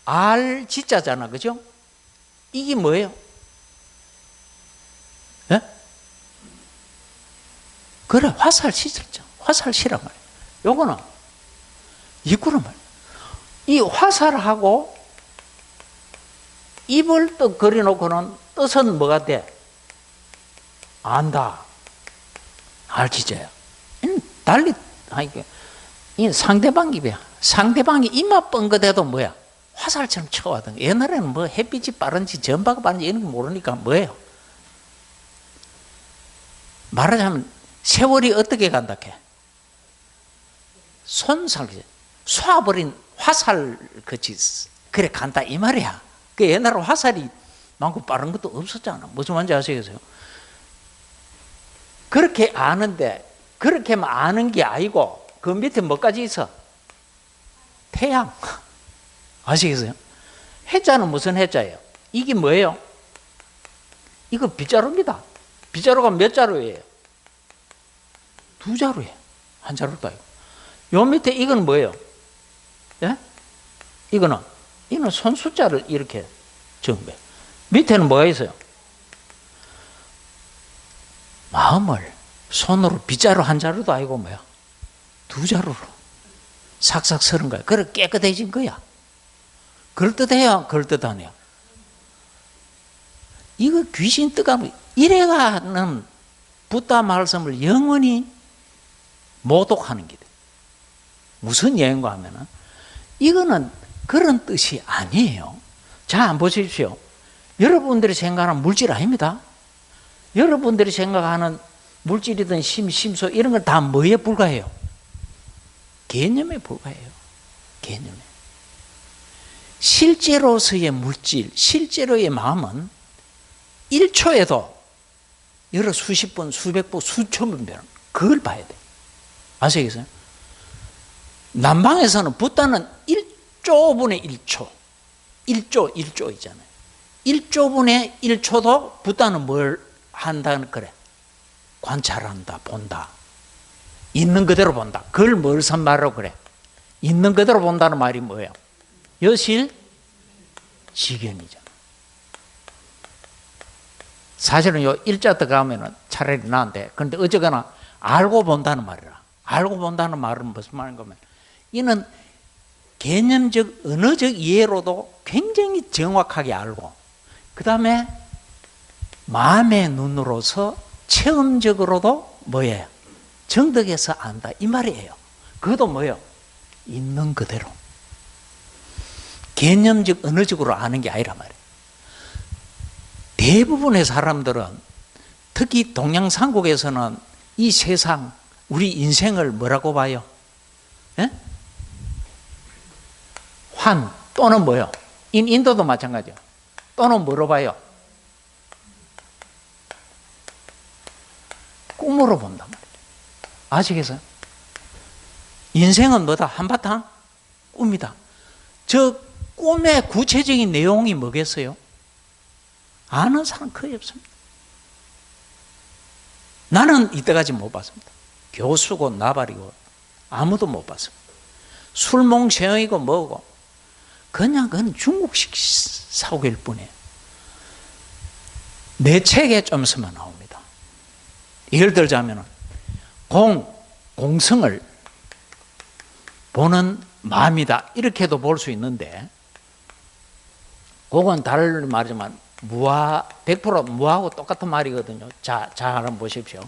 알 지자잖아. 그죠? 이게 뭐예요? 예? 그래, 화살시죠. 화살시란 말이에요. 요거는 이구란 말이에요. 이 화살하고 입을 또 그려놓고는 뜻은 뭐가 돼? 안다. 알지자야. 달리 하니까 이 상대방 입이야. 상대방이 입만 뻥긋해도 뭐야? 화살처럼 쳐와든. 옛날에는 뭐 햇빛이 빠른지 전파가 빠른지 이런 거 모르니까 뭐예요? 말하자면 세월이 어떻게 간다 해? 손살 쏴버린 화살 같이 그래 간다 이 말이야. 그 옛날에 화살이 많고 빠른 것도 없었잖아. 무슨 말인지 아시겠어요? 그렇게 아는데 그렇게만 아는 게 아니고 그 밑에 뭐까지 있어? 태양. 아시겠어요? 해자는 무슨 해자예요? 이게 뭐예요? 이거 빗자루입니다. 빗자루가 몇 자루예요? 두 자루예요. 한 자루도 아니고. 요 밑에 이건 뭐예요? 예? 이거는 손 숫자를 이렇게 적은 거예요. 밑에는 뭐가 있어요? 마음을 손으로 빗자루 한 자루도 아니고 뭐야? 두 자루로 삭삭 서는 거야. 그래 깨끗해진 거야. 그럴듯해요? 그럴듯하네요. 이거 귀신 뜨가면 이래가는 붓다 말씀을 영원히 모독하는 게 돼. 무슨 예인가 하면은 이거는 그런 뜻이 아니에요. 자, 한번 보십시오. 여러분들이 생각하는 물질 아닙니다. 여러분들이 생각하는 물질이든 심소 이런 걸 다 뭐에 불과해요? 개념에 불과해요. 개념에. 실제로서의 물질, 실제로의 마음은 1초에도 여러 수십 번, 수백 번, 수천 번 변하는 그걸 봐야 돼. 아시겠어요? 남방에서는 붓다는 1조분의 1초, 1조 있잖아요. 1조분의 1초도 붓다는 뭘 한다는 그래? 관찰한다, 본다. 있는 그대로 본다. 그걸 뭘 말하라고 그래? 있는 그대로 본다는 말이 뭐예요? 여실 지견이잖아. 사실은 요 일자 들어가면은 차라리 나은데, 그런데 어쨌거나 알고 본다는 말이라. 알고 본다는 말은 무슨 말인가 하면, 이는 개념적, 언어적 이해로도 굉장히 정확하게 알고, 그 다음에 마음의 눈으로서 체험적으로도 뭐예요? 정득해서 안다. 이 말이에요. 그것도 뭐예요? 있는 그대로. 개념적, 언어적으로 아는 게 아니란 말이에요. 대부분의 사람들은 특히 동양상국에서는 이 세상, 우리 인생을 뭐라고 봐요? 예? 환 또는 뭐요? 인도도 마찬가지요. 또는 뭐로 봐요? 꿈으로 본단 말이에요. 아시겠어요? 인생은 뭐다? 한바탕 꿈이다. 저 꿈의 구체적인 내용이 뭐겠어요? 아는 사람 거의 없습니다. 나는 이때까지 못 봤습니다. 교수고 나발이고 아무도 못 봤습니다. 술몽시영이고 뭐고 그냥 그건 중국식 사고일 뿐이에요. 내 책에 좀 쓰면 나옵니다. 예를 들자면 공성을 보는 마음이다 이렇게도 볼 수 있는데 그건 다른 말이지만 100% 무하고 똑같은 말이거든요. 자 한번 보십시오.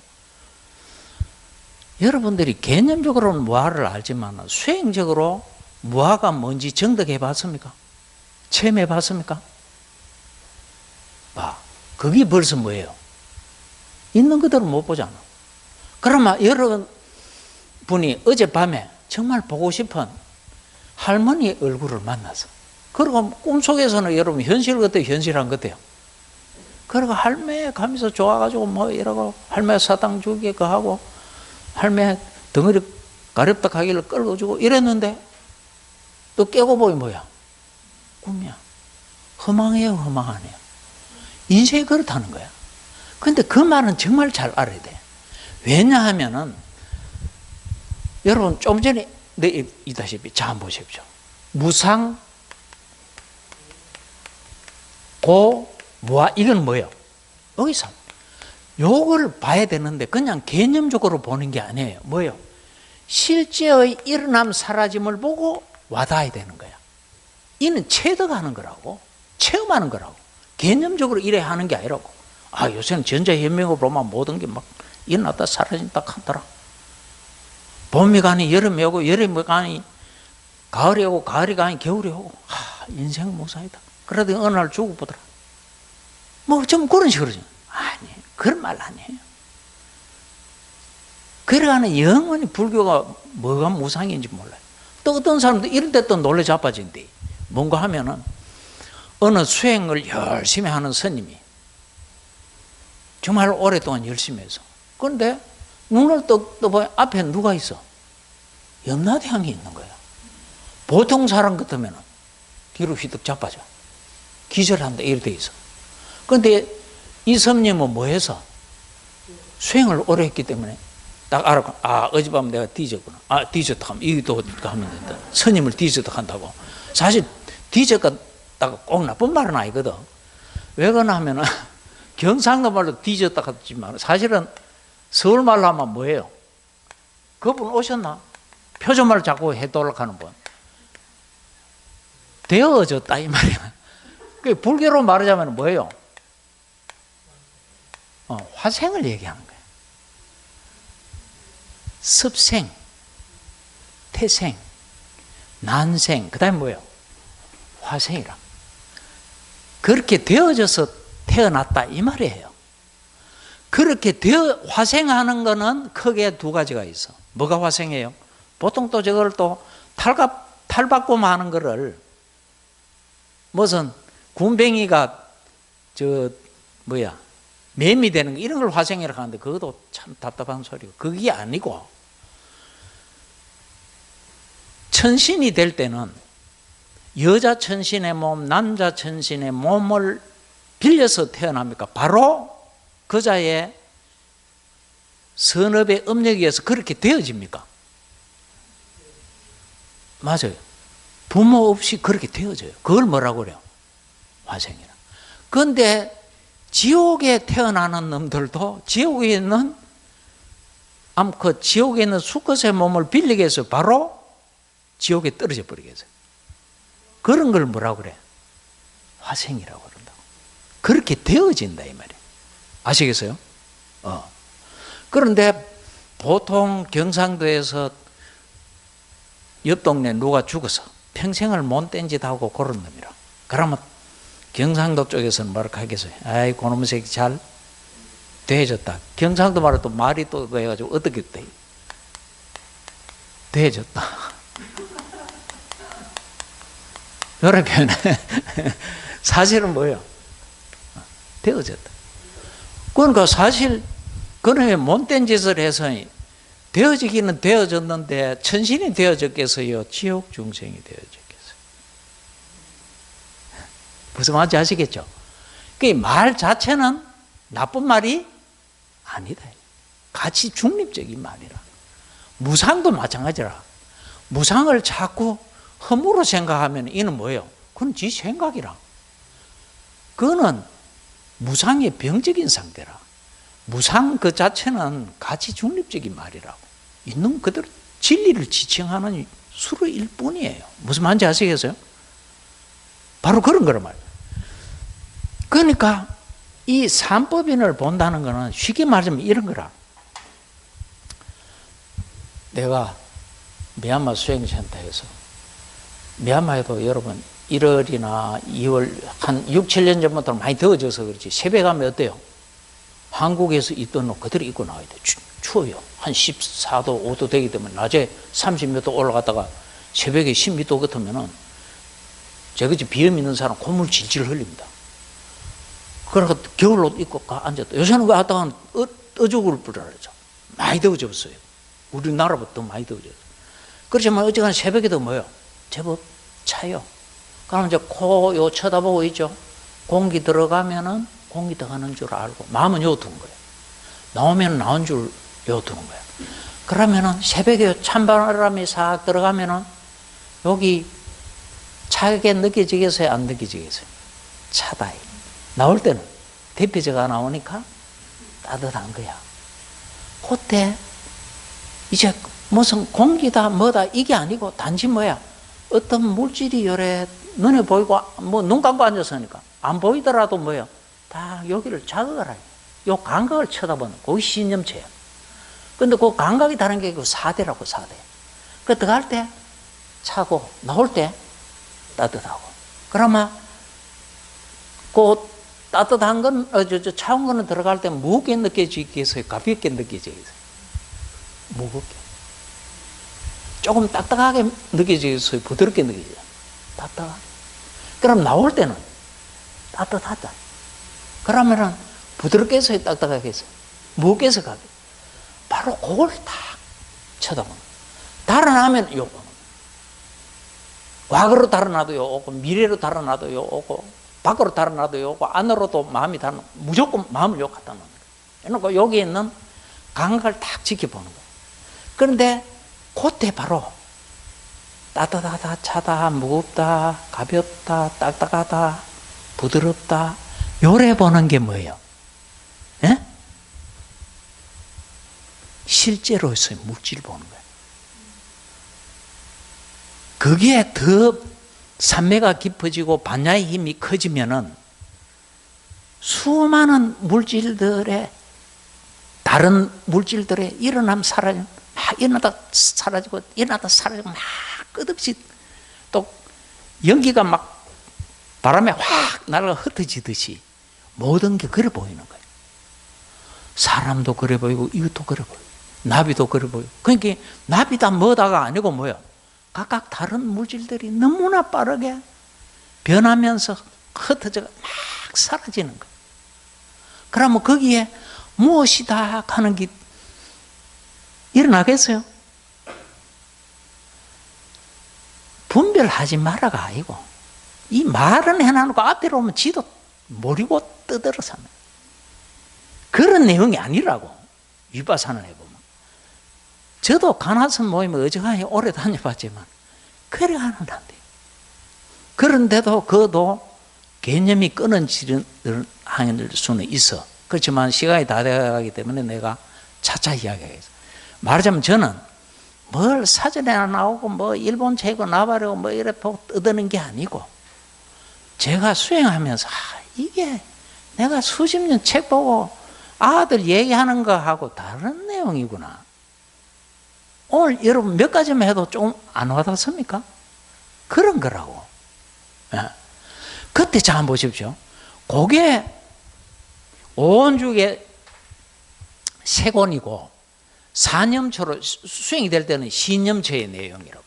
여러분들이 개념적으로는 무아를 알지만 수행적으로 무아가 뭔지 정득해 봤습니까? 체험해 봤습니까? 그게 벌써 뭐예요? 있는 그대로 못 보잖아. 그러면 여러분이 어젯밤에 정말 보고 싶은 할머니의 얼굴을 만나서 그리고 꿈속에서는 여러분 현실 같아요? 현실한 같아요? 그리고 할매 가면서 좋아가지고 뭐 이러고 할매 사탕 주게 그 하고 할매 덩어리 가렵다 가기를 끌어주고 이랬는데 또 깨고 보니 뭐야? 꿈이야. 허망해요, 허망하네요. 인생이 그렇다는 거야. 근데 그 말은 정말 잘 알아야 돼. 왜냐하면은 여러분 좀 전에 있다시피 자 한번 보십시오. 무상 무아 이건 뭐예요? 여기서 요걸 봐야 되는데 그냥 개념적으로 보는 게 아니에요. 뭐예요? 실제의 일어남 사라짐을 보고 와닿아야 되는 거야. 이는 체득하는 거라고, 체험하는 거라고. 개념적으로 이래 하는 게 아니라고. 요새는 전자현명으로만 모든 게 막 일어났다 사라진다 하더라. 봄이 가니 여름이 오고 여름이 가니 가을이 오고 가을이 가니 겨울이 오고 인생 무사이다. 그러더니 어느 날 죽어보더라. 뭐 좀 그런 식으로. 아니 그런 말 아니에요. 그래가는 영원히 불교가 뭐가 무상인지 몰라요. 또 어떤 사람도 이런 데 또 놀래 자빠진대. 뭔가 하면은 어느 수행을 열심히 하는 스님이 정말 오랫동안 열심히 해서 그런데 눈을 떠보면 앞에 누가 있어? 염라대왕이 있는 거야. 보통 사람 같으면 뒤로 휘득 자빠져. 기절한다 이렇게 돼 있어. 그런데 이 스님은 뭐 해서? 수행을 오래 했기 때문에 딱 알았고 어젯밤 내가 뒤졌구나. 뒤졌다 하면 이도 하면 된다. 스님을 뒤졌다 한다고. 사실 뒤졌다가 꼭 나쁜 말은 아니거든. 왜 그러나 하면은 경상도 말로 뒤졌다 하지만 사실은 서울 말로 하면 뭐예요? 그분 오셨나? 표준말로 자꾸 해도록 하는 분. 되어졌다 이 말이야. 그 불교로 말하자면 뭐예요? 화생을 얘기하는 거예요. 습생, 태생, 난생, 그 다음에 뭐예요? 화생이라. 그렇게 되어져서 태어났다 이 말이에요. 그렇게 화생하는 거는 크게 두 가지가 있어. 뭐가 화생해요? 보통 또 저걸 또 탈바꿈 하는 거를 무슨 군뱅이가 매미 되는 거 이런 걸 화생이라고 하는데 그것도 참 답답한 소리고 그게 아니고 천신이 될 때는 여자 천신의 몸, 남자 천신의 몸을 빌려서 태어납니까? 바로 그자의 선업의 업력에 의해서 그렇게 되어집니까? 맞아요. 부모 없이 그렇게 되어져요. 그걸 뭐라고 그래요? 화생이라. 그런데 지옥에 태어나는 놈들도 지옥에 있는 지옥에 있는 수컷의 몸을 빌리게 해서 바로 지옥에 떨어져 버리겠어요. 그런 걸 뭐라고 그래? 화생이라고 그런다고. 그렇게 되어진다 이 말이에요. 아시겠어요? 그런데 보통 경상도에서 옆 동네 누가 죽어서 평생을 못된 짓 하고 그런 놈이라. 그러면 경상도 쪽에서는 뭐라고 하겠어요? 아이 그놈의 새끼 잘 되어졌다. 경상도 말로 또 말이 또 해가지고 어떻게 돼? 되어졌다. 여러 표현에 사실은 뭐예요? 되어졌다. 그러니까 사실 그놈의 못된 짓을 해서 되어지기는 되어졌는데 천신이 되어졌겠어요? 지옥 중생이 되어졌겠어요? 무슨 말인지 아시겠죠? 그 말 자체는 나쁜 말이 아니다. 가치 중립적인 말이라. 무상도 마찬가지라. 무상을 자꾸 허물로 생각하면 이는 뭐예요? 그건 지 생각이라. 그거는 무상의 병적인 상태라. 무상 그 자체는 가치 중립적인 말이라고. 있는 그대로 진리를 지칭하는 수로일 뿐이에요. 무슨 말인지 아시겠어요? 바로 그런 거란 말이에요. 그러니까 이 삼법인을 본다는 것은 쉽게 말하면 이런 거라. 내가 미얀마 수행센터에서, 미얀마에도 여러분 1월이나 2월 한 6, 7년 전부터 많이 더워져서 그렇지 새벽에 가면 어때요? 한국에서 있던 옷 그대로 입고 나와야 돼. 추워요. 한 14도, 5도 되기 때문에 낮에 30몇 도 올라갔다가 새벽에 10몇 도 같으면은 제가 집 비염 있는 사람 콧물 질질 흘립니다. 그러니까 겨울옷 입고 앉았다. 요새는 왜 하다가 어죽을 불어라죠. 많이 더워졌어요. 우리나라보다 더 많이 더워졌어요. 그렇지만 어쨌거나 새벽에도 뭐요? 제법 차요. 그럼 이제 코 요 쳐다보고 있죠. 공기 들어가면은 공기 들어가는 줄 알고 마음은 요 두는 거예요. 나오면 나온 줄 요 두는 거예요. 그러면은 새벽에 찬바람이 싹 들어가면은 여기 차게 느껴지겠어요? 안 느껴지겠어요? 차다. 나올 때는 대표제가 나오니까 따뜻한 거야. 그때 이제 무슨 공기다 뭐다 이게 아니고 단지 뭐야? 어떤 물질이 요래 눈에 보이고 뭐 눈 감고 앉았으니까 안 보이더라도 뭐야? 다 여기를 자극을 해요. 요 감각을 쳐다보는 그게 신념체야. 근데 그 감각이 다른 게 그 사대라고 사대. 그 들어갈 때 차고 나올 때 따뜻하고. 그러면 그 따뜻한 건 차운 거는 들어갈 때 무겁게 느껴지겠어요? 가볍게 느껴지겠어요? 무겁게. 조금 딱딱하게 느껴지겠어요? 부드럽게 느껴져요? 딱딱하게. 그럼 나올 때는 따뜻하다. 그러면은 부드럽게 해서 딱딱하게 해서 무겁게 해서 가볍게. 바로 그걸 딱 쳐다보는. 달아나면 요거. 과거로 달아나도 요거, 미래로 달아나도 요거, 밖으로 달아나도 요거, 안으로도 마음이 달아나. 무조건 마음을 요 갖다 놓는 거예요. 그러니까 여기 있는 감각을 딱 지켜보는 거예요. 그런데 그때 바로 따뜻하다, 차다, 무겁다, 가볍다, 딱딱하다, 부드럽다, 요래 보는 게 뭐예요? 예? 실제로서의 물질을 보는 거예요. 거기에 더 산매가 깊어지고 반야의 힘이 커지면은 수많은 물질들의 다른 물질들의 일어남 사라짐, 일어나다 사라지고 일어나다 사라지고 막 끝없이 또 연기가 막 바람에 확 날아가 흩어지듯이 모든 게 그래 보이는 거예요. 사람도 그래 보이고 이것도 그래 보이고 나비도 그래 보이고. 그러니까 나비다 뭐다가 아니고 뭐예요? 각각 다른 물질들이 너무나 빠르게 변하면서 흩어져가 막 사라지는 거예요. 그러면 거기에 무엇이다 하는 게 일어나겠어요? 분별하지 마라가 아니고 이 말은 해놔놓고 앞으로 오면 지도 모르고 떠들어 사는 그런 내용이 아니라고. 위파사나 해보면 저도 가나선 모임에 어지간히 오래 다녀봤지만 그래 하는 안 돼요. 그런데도 그도 개념이 끊어지는 수는 있어. 그렇지만 시간이 다 돼가기 때문에 내가 차차 이야기하겠어. 말하자면 저는 뭘 사전에 나오고 뭐 일본 책고 나발이고 뭐 이래 보고 떠드는 게 아니고 제가 수행하면서 이게 내가 수십 년 책 보고 아들 얘기하는 거하고 다른 내용이구나. 오늘 여러분 몇 가지만 해도 좀 안 와닿습니까? 그런 거라고. 예. 그때 잘 한번 보십시오. 그게 오온죽의 세 권이고 사념초로 수행이 될 때는 신념체의 내용이라고.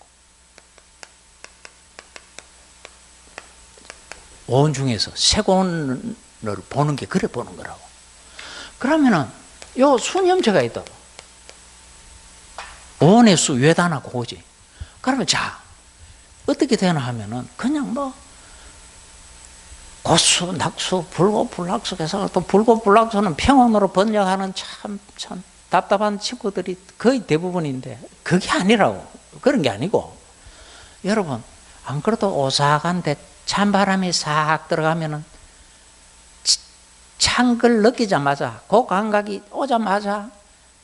오온중에서 세 권을 보는 게 그래 보는 거라고. 그러면은 요 수념체가 있다고. 오온의 수 외단하고 오지. 그러면 자, 어떻게 되나 하면은 그냥 뭐 고수, 낙수, 불고, 불낙수 해서 또 불고, 불낙수는 평온으로 번역하는 참 답답한 친구들이 거의 대부분인데 그게 아니라고. 그런 게 아니고 여러분 안 그래도 오싹한데 찬바람이 싹 들어가면은 찬 걸 느끼자마자 그 감각이 오자마자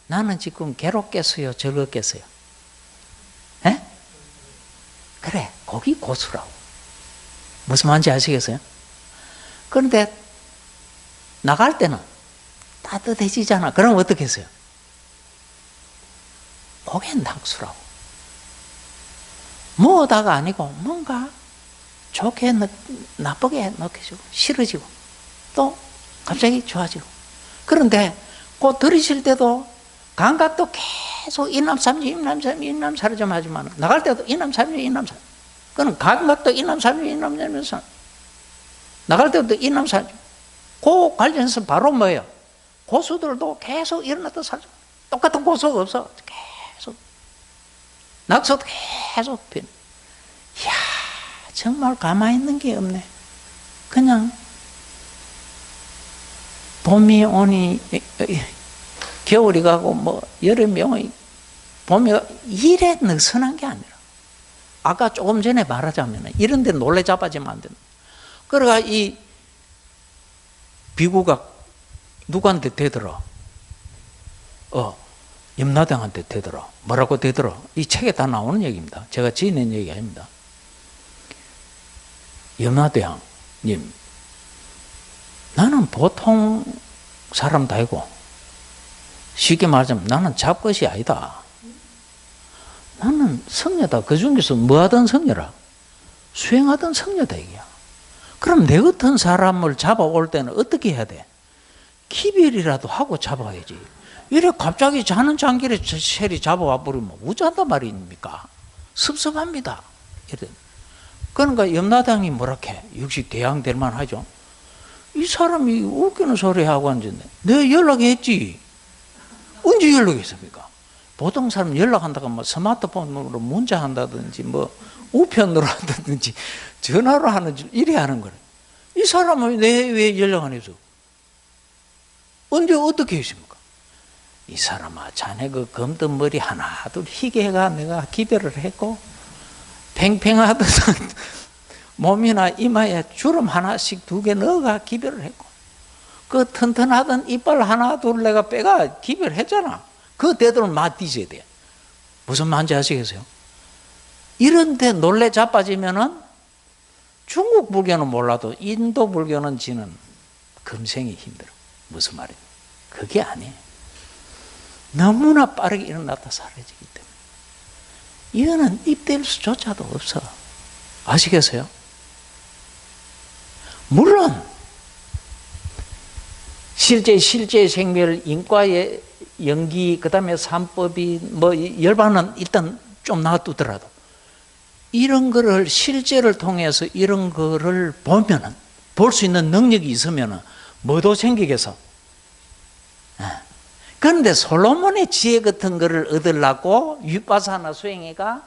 나는 지금 괴롭겠어요? 즐겁겠어요? 에? 그래, 거기 고수라고. 무슨 말인지 아시겠어요? 그런데 나갈 때는 따뜻해지잖아. 그럼 어떻게 했어요? 그게 낙수라고. 뭐다가 아니고 뭔가 좋게 나쁘게 느껴지고 싫어지고 또 갑자기 좋아지고. 그런데 그 들이실 때도 감각도 계속 인남삼주 인남사를 좀 하지만 나갈 때도 인남삼주 인남사. 그는 감각도 인남삼주 인남삼주 나갈 때도 인남삼주. 그 관련해서 바로 뭐예요? 고수들도 계속 일어났다 살죠. 똑같은 고수가 없어. 계속 낙서도 계속 변. 이야, 정말 가만히 있는 게 없네. 그냥 봄이 오니 겨울이 가고 뭐 여름이 오니 봄이 가고 이래 느슨한 게 아니라 아까 조금 전에 말하자면 이런 데 놀래 잡아지면 안 된다. 그러니까 이 비구가 누구한테 되더라? 염라대왕한테 되더라. 뭐라고 되더라? 이 책에 다 나오는 얘기입니다. 제가 지어낸 얘기 아닙니다. 염라대왕님, 나는 보통 사람도 아니고 쉽게 말하자면 나는 잡것이 아니다. 나는 성녀다. 그 중에서 뭐 하던 성녀라? 수행하던 성녀다 이게야. 그럼 내 같은 사람을 잡아올 때는 어떻게 해야 돼? 기별이라도 하고 잡아야지. 이래 갑자기 자는 장길에 셀이 잡아와 버리면 우짠단 말입니까? 섭섭합니다. 이래. 그러니까 염라대왕이 뭐라해? 역시 대왕 될 만하죠. 이 사람이 웃기는 소리 하고 앉았네. 내가 연락했지. 언제 연락했습니까? 보통 사람 연락한다고 뭐 스마트폰으로 문자한다든지 뭐 우편으로 한다든지 전화로 하는지 이래 하는 거래. 이 사람은 왜 연락 안 해줘? 언제 어떻게 했습니까? 이 사람아, 자네 그 검던 머리 하나 둘 희게 해가 내가 기별을 했고 팽팽하던 몸이나 이마에 주름 하나씩 2개 넣어가 기별을 했고 그 튼튼하던 이빨 하나 둘 내가 빼가 기별했잖아. 그 되도록 맞디져야 돼. 무슨 말인지 아시겠어요? 이런데 놀래 자빠지면은 중국 불교는 몰라도 인도 불교는 지는 금생이 힘들어. 무슨 말이에요? 그게 아니에요. 너무나 빠르게 일어났다 사라지기 때문에 이거는 입댈 수조차도 없어. 아시겠어요? 물론 실제 생멸, 인과의 연기, 그 다음에 삼법이 뭐 열반은 일단 좀 놔두더라도 이런 거를 실제를 통해서 이런 거를 보면은 볼 수 있는 능력이 있으면은 뭐도 생기겠어. 그런데 솔로몬의 지혜 같은 거를 얻으려고 윗바사나 수행해가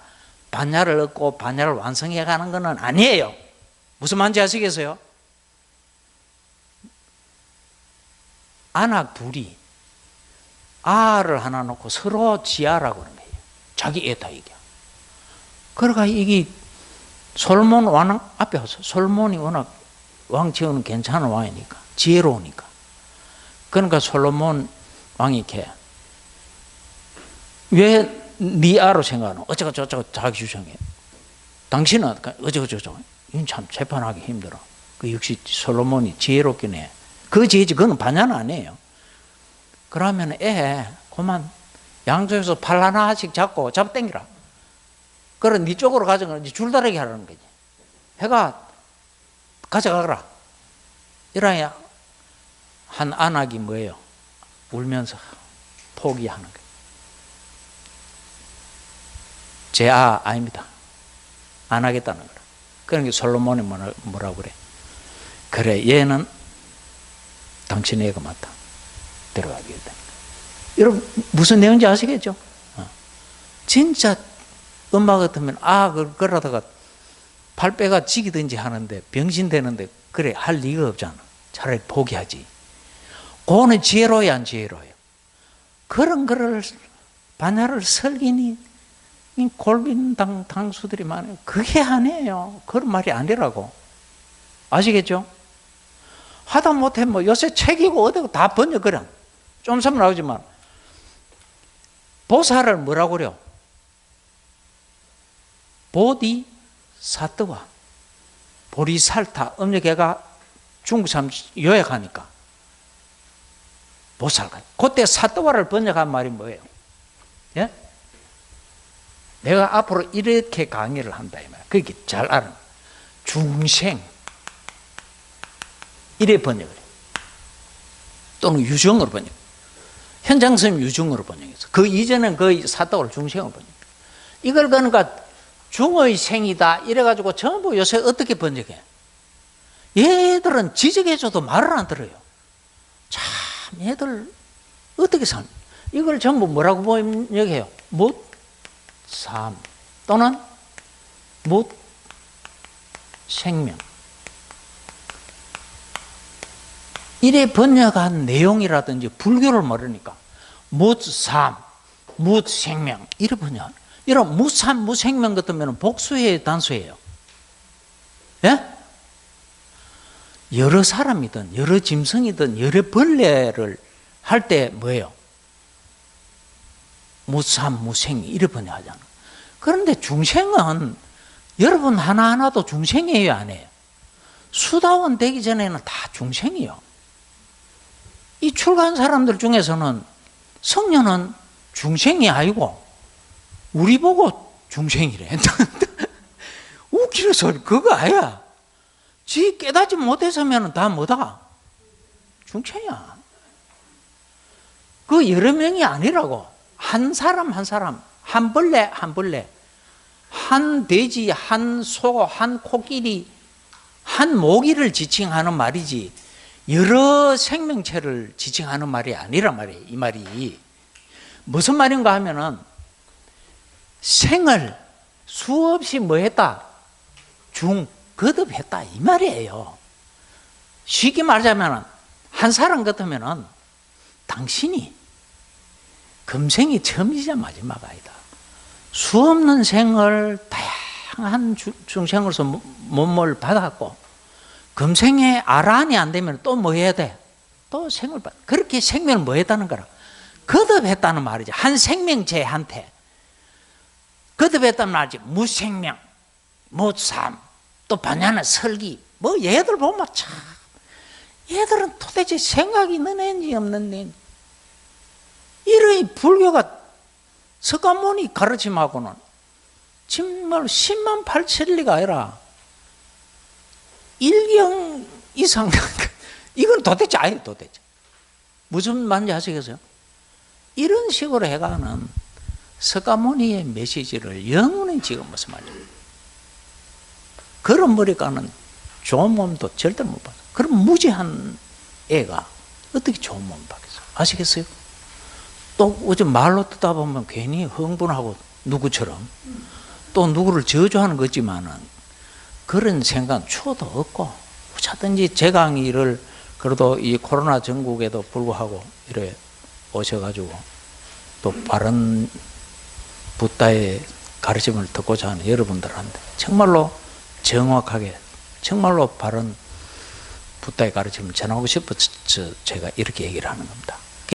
반야를 얻고 반야를 완성해 가는 거는 아니에요. 무슨 말인지 아시겠어요? 아낙 둘이 아를 하나 놓고 서로 지하라고 그러는 거예요. 자기 애다 이게. 그러니까 이게 솔몬 왕 앞에 와서 솔몬이 워낙 왕 지어는 괜찮은 왕이니까 지혜로우니까. 그러니까 솔로몬 왕이 이렇게 왜 네 아로 생각하노? 어쩌고 저쩌고 자기 주장해. 당신은 어쩌고 저쩌고. 이건 참 재판하기 힘들어. 그 역시 솔로몬이 지혜롭긴 해. 그 지혜지 그건 반야는 아니에요. 그러면 그만 양쪽에서 팔 하나씩 잡고 땡기라. 그래 네 쪽으로 가져가 줄다리기 하라는 거지. 해가 가져가거라. 이러야 한 안악이 뭐예요? 울면서 포기하는 거예요. 제 아닙니다. 안 하겠다는 거라. 그러니까 솔로몬이 뭐라고 그래? 그래 얘는 당신 애가 맞다. 데려가겠다. 여러분 무슨 내용인지 아시겠죠? 진짜 엄마 같으면 그러다가 팔배가 지기든지 하는데 병신 되는데 그래 할 리가 없잖아. 차라리 포기하지. 그거는 지혜로워야 안 지혜로워요. 그런 거를 반야를 설기니 골빈당 당수들이 많아요. 그게 아니에요. 그런 말이 아니라고. 아시겠죠? 하다 못해 뭐 요새 책이고 어디고 다 번역거려. 좀 있으면 나오지만 보살을 뭐라고 그래요? 보디사트와 보리살타. 음력애가 중국 사람 요약하니까 보살가. 그때 사트와를 번역한 말이 뭐예요? 예? 내가 앞으로 이렇게 강의를 한다 이 말. 그게 잘 알아. 중생 이래 번역을 해. 또는 유정으로 번역. 현장 선생님 유정으로 번역했어. 그 이전엔 거의 사트와를 중생으로 번역. 이걸 그러니까 중의 생이다 이래가지고 전부 요새 어떻게 번역해? 얘들은 지적해줘도 말을 안 들어요. 참 얘들 어떻게 산? 이걸 전부 뭐라고 번역해요? 묻삼 또는 묻생명. 이래 번역한 내용이라든지 불교를 모르니까 묻삼, 묻생명 이래 번역. 이런 무삼, 무생명 같으면 복수예요, 단수예요? 예? 여러 사람이든 여러 짐승이든 여러 벌레를 할 때 뭐예요? 무삼, 무생 이래 번역하잖아. 그런데 중생은 여러분 하나하나도 중생이에요, 안 해요? 수다원 되기 전에는 다 중생이요. 이 출가한 사람들 중에서는 성녀는 중생이 아니고 우리 보고 중생이래. 웃기는 소리 그거 아니야. 지 깨닫지 못해서면 다 뭐다? 중생이야. 그 여러 명이 아니라고. 한 사람 한 사람, 한 벌레 한 벌레, 한 돼지, 한 소, 한 코끼리, 한 모기를 지칭하는 말이지 여러 생명체를 지칭하는 말이 아니란 말이에요. 이 말이 무슨 말인가 하면은 생을 수없이 뭐 했다? 거듭했다 이 말이에요. 쉽게 말하자면 한 사람 같으면은 당신이 금생이 처음이자 마지막 아니다. 수없는 생을 다양한 중생으로서 몸을 받았고 금생에 아란이 안 되면 또 뭐 해야 돼? 또 생을 받. 그렇게 생명을 뭐 했다는 거라? 거듭했다는 말이죠. 한 생명체한테 거듭했다는 말이지. 무생명, 무삼, 또 반야나 설기. 뭐 얘들 보면 참 얘들은 도대체 생각이 있는 애인지 없는 애인지. 이런 불교가 석가모니 가르침하고는 정말 10만 8천리가 아니라 1경 이상 이건 도대체 아니에요. 도대체 무슨 말인지 아시겠어요? 이런 식으로 해가는 석가모니의 메시지를 영원히 지금 무슨 말이에요? 그런 머리가는 좋은 몸도 절대 못 받아. 그럼 무지한 애가 어떻게 좋은 몸을 받겠어요? 아시겠어요? 또 요즘 말로 듣다 보면 괜히 흥분하고 누구처럼 또 누구를 저주하는 거지만은 그런 생각 추호도 없고 어차든지 제 강의를 그래도 이 코로나 전국에도 불구하고 이렇게 오셔가지고 또 바른 붓다의 가르침을 듣고자 하는 여러분들한테 정말로 정확하게 정말로 바른 붓다의 가르침을 전하고 싶어서 제가 이렇게 얘기를 하는 겁니다.